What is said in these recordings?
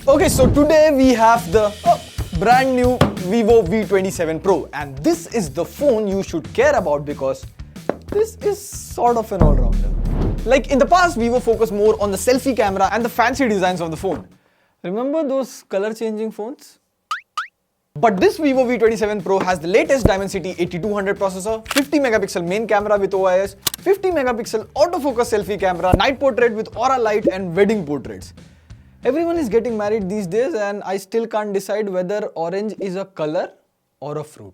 Okay, so today we have the brand new Vivo V27 Pro, and this is the phone you should care about because this is sort of an all-rounder. Like in the past, Vivo focused more on the selfie camera and the fancy designs of the phone. Remember those color-changing phones? But this Vivo V27 Pro has the latest Dimensity 8200 processor, 50 megapixel main camera with OIS, 50 megapixel autofocus selfie camera, night portrait with aura light and wedding portraits. Everyone is getting married these days and I still can't decide whether orange is a color or a fruit.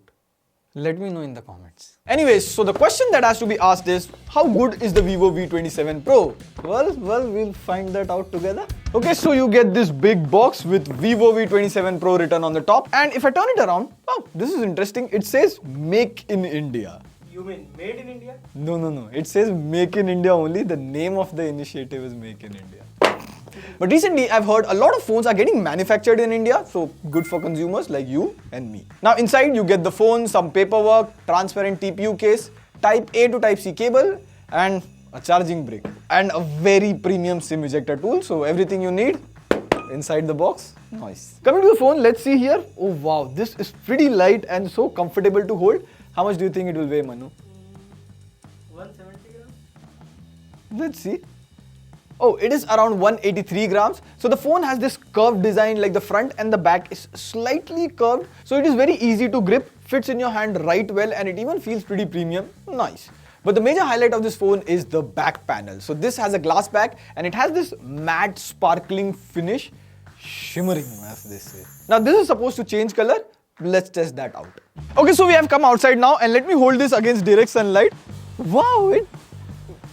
Let me know in the comments. Anyways, so the question that has to be asked is, how good is the Vivo V27 Pro? Well, we'll find that out together. Okay, so you get this big box with Vivo V27 Pro written on the top. And if I turn it around, oh, this is interesting. It says Make in India. You mean Made in India? No. It says Make in India only. The name of the initiative is Make in India. But recently, I've heard a lot of phones are getting manufactured in India, so good for consumers like you and me. Now inside, you get the phone, some paperwork, transparent TPU case, Type A to Type C cable, and a charging brick. And a very premium SIM ejector tool, so everything you need inside the box. Nice. Coming to the phone, let's see here. Oh wow, this is pretty light and so comfortable to hold. How much do you think it will weigh, Manu? 170 grams? Let's see. Oh, it is around 183 grams. So the phone has this curved design, like the front and the back is slightly curved. So it is very easy to grip, fits in your hand right well, and it even feels pretty premium. Nice. But the major highlight of this phone is the back panel. So this has a glass back and it has this matte sparkling finish, shimmering as they say. Now this is supposed to change color. Let's test that out. Okay, so we have come outside now and let me hold this against direct sunlight. Wow,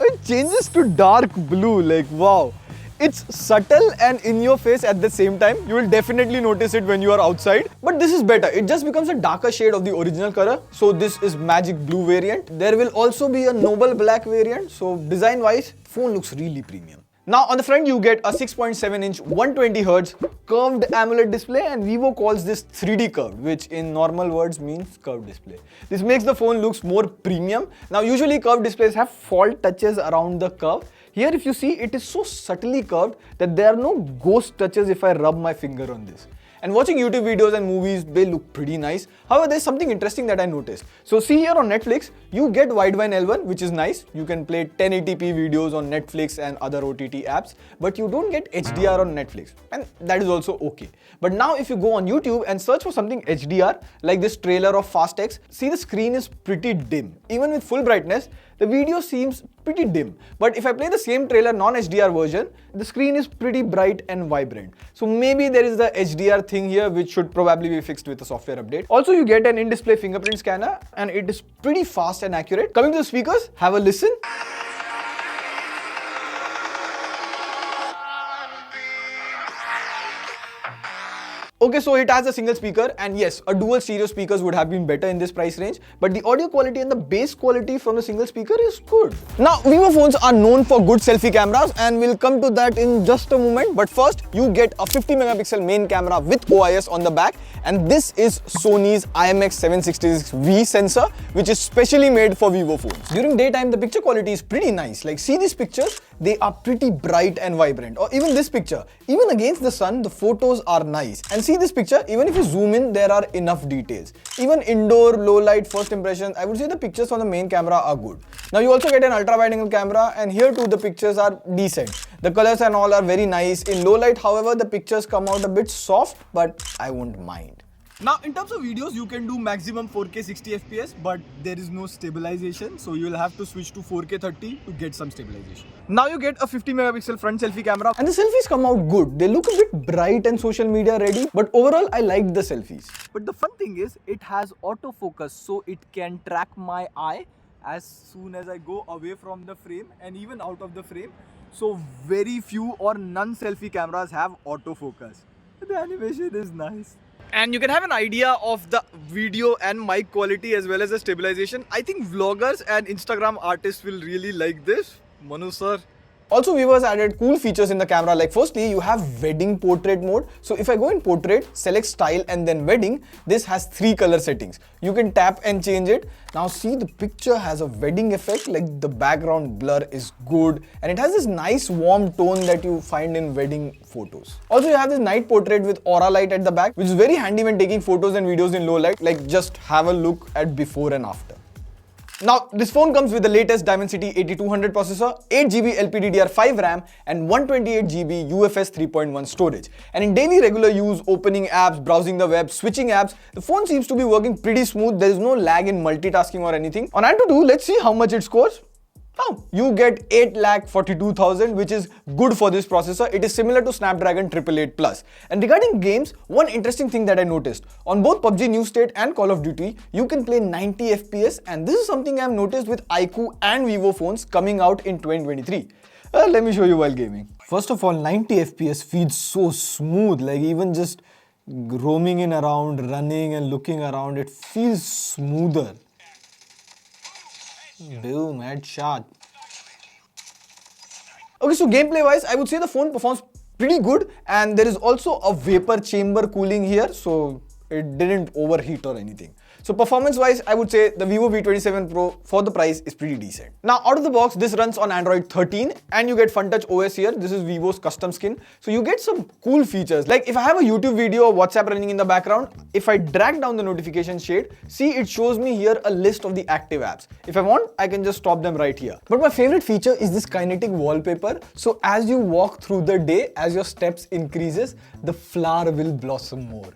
it changes to dark blue, like wow. It's subtle and in your face at the same time. You will definitely notice it when you are outside. But this is better. It just becomes a darker shade of the original color. So this is magic blue variant. There will also be a noble black variant. So design wise, phone looks really premium. Now on the front you get a 6.7 inch 120Hz curved AMOLED display, and Vivo calls this 3D curved, which in normal words means curved display. This makes the phone looks more premium. Now usually curved displays have fault touches around the curve. Here if you see, it is so subtly curved that there are no ghost touches if I rub my finger on this. And watching YouTube videos and movies, they look pretty nice. However, there's something interesting that I noticed. So see here on Netflix, you get wideband L1, which is nice. You can play 1080p videos on Netflix and other OTT apps, but you don't get HDR on Netflix, and that is also okay. But now if you go on YouTube and search for something HDR, like this trailer of Fast X, see the screen is pretty dim. Even with full brightness, the video seems pretty dim. But if I play the same trailer non-HDR version, the screen is pretty bright and vibrant. So maybe there is the HDR thing here, which should probably be fixed with a software update. Also, you get an in-display fingerprint scanner and it is pretty fast and accurate. Coming to the speakers, have a listen. Okay, so it has a single speaker, and yes, a dual stereo speakers would have been better in this price range, but the audio quality and the bass quality from the single speaker is good. Now, Vivo phones are known for good selfie cameras, and we'll come to that in just a moment. But first, you get a 50 megapixel main camera with OIS on the back, and this is Sony's IMX766V sensor, which is specially made for Vivo phones. During daytime, the picture quality is pretty nice. Like, see these pictures? They are pretty bright and vibrant. Or even this picture, even against the sun, the photos are nice. And see this picture, even if you zoom in, there are enough details. Even indoor, low light, first impressions, I would say the pictures on the main camera are good. Now you also get an ultra wide angle camera, and here too the pictures are decent. The colors and all are very nice. In low light, however, the pictures come out a bit soft, but I won't mind. Now, in terms of videos, you can do maximum 4K 60 FPS, but there is no stabilization, so you'll have to switch to 4K 30 to get some stabilization. Now you get a 50 megapixel front selfie camera, and the selfies come out good. They look a bit bright and social media ready, but overall, I liked the selfies. But the fun thing is, it has autofocus, so it can track my eye as soon as I go away from the frame and even out of the frame. So very few or none selfie cameras have autofocus. The animation is nice. And you can have an idea of the video and mic quality as well as the stabilization. I think vloggers and Instagram artists will really like this. Manu sir, Also, Vivo has added cool features in the camera, like firstly, you have wedding portrait mode. So if I go in portrait, select style and then wedding, this has 3 color settings. You can tap and change it. Now see, the picture has a wedding effect, like the background blur is good and it has this nice warm tone that you find in wedding photos. Also, you have this night portrait with aura light at the back, which is very handy when taking photos and videos in low light. Like just have a look at before and after. Now, this phone comes with the latest Dimensity 8200 processor, 8GB LPDDR5 RAM and 128GB UFS 3.1 storage. And in daily regular use, opening apps, browsing the web, switching apps, the phone seems to be working pretty smooth. There is no lag in multitasking or anything. On AnTuTu, let's see how much it scores. Oh, you get 8,42,000, which is good for this processor. It is similar to Snapdragon 888 Plus. And regarding games, one interesting thing that I noticed, on both PUBG New State and Call of Duty, you can play 90 FPS, and this is something I've noticed with iQOO and Vivo phones coming out in 2023. Let me show you while gaming. First of all, 90 FPS feels so smooth, like even just roaming in around, running and looking around, it feels smoother. Boom, headshot. Okay, so gameplay wise, I would say the phone performs pretty good, and there is also a vapor chamber cooling here, so it didn't overheat or anything. So performance wise, I would say the Vivo V27 Pro for the price is pretty decent. Now out of the box, this runs on Android 13 and you get FunTouch OS here. This is Vivo's custom skin. So you get some cool features. Like if I have a YouTube video or WhatsApp running in the background, if I drag down the notification shade, see it shows me here a list of the active apps. If I want, I can just stop them right here. But my favorite feature is this kinetic wallpaper. So as you walk through the day, as your steps increases, the flower will blossom more.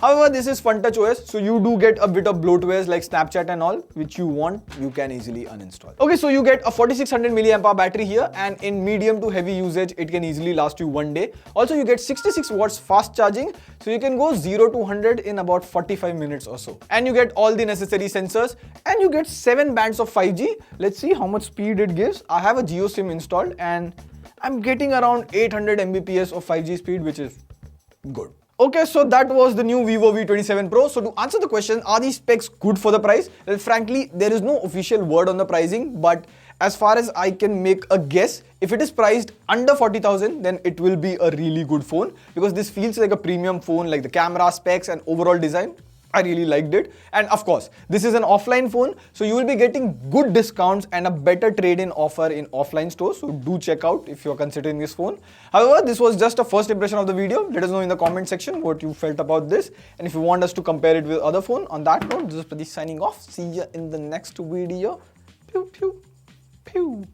However, this is FunTouch OS, so you do get a bit of bloatwares like Snapchat and all, which you want, you can easily uninstall. Okay, so you get a 4600 mAh battery here, and in medium to heavy usage, it can easily last you 1 day. Also, you get 66 watts fast charging, so you can go 0 to 100 in about 45 minutes or so. And you get all the necessary sensors, and you get 7 bands of 5G. Let's see how much speed it gives. I have a JioSIM installed, and I'm getting around 800 Mbps of 5G speed, which is good. Okay, so that was the new Vivo V27 Pro. So to answer the question, are these specs good for the price? Well, frankly, there is no official word on the pricing, but as far as I can make a guess, if it is priced under 40,000, then it will be a really good phone, because this feels like a premium phone, like the camera specs and overall design. I really liked it. And of course, this is an offline phone, so you will be getting good discounts and a better trade-in offer in offline stores. So do check out if you're considering this phone. However, this was just a first impression of the video. Let us know in the comment section what you felt about this. And if you want us to compare it with other phone, on that note, this is Pradeep signing off. See you in the next video. Pew, pew, pew.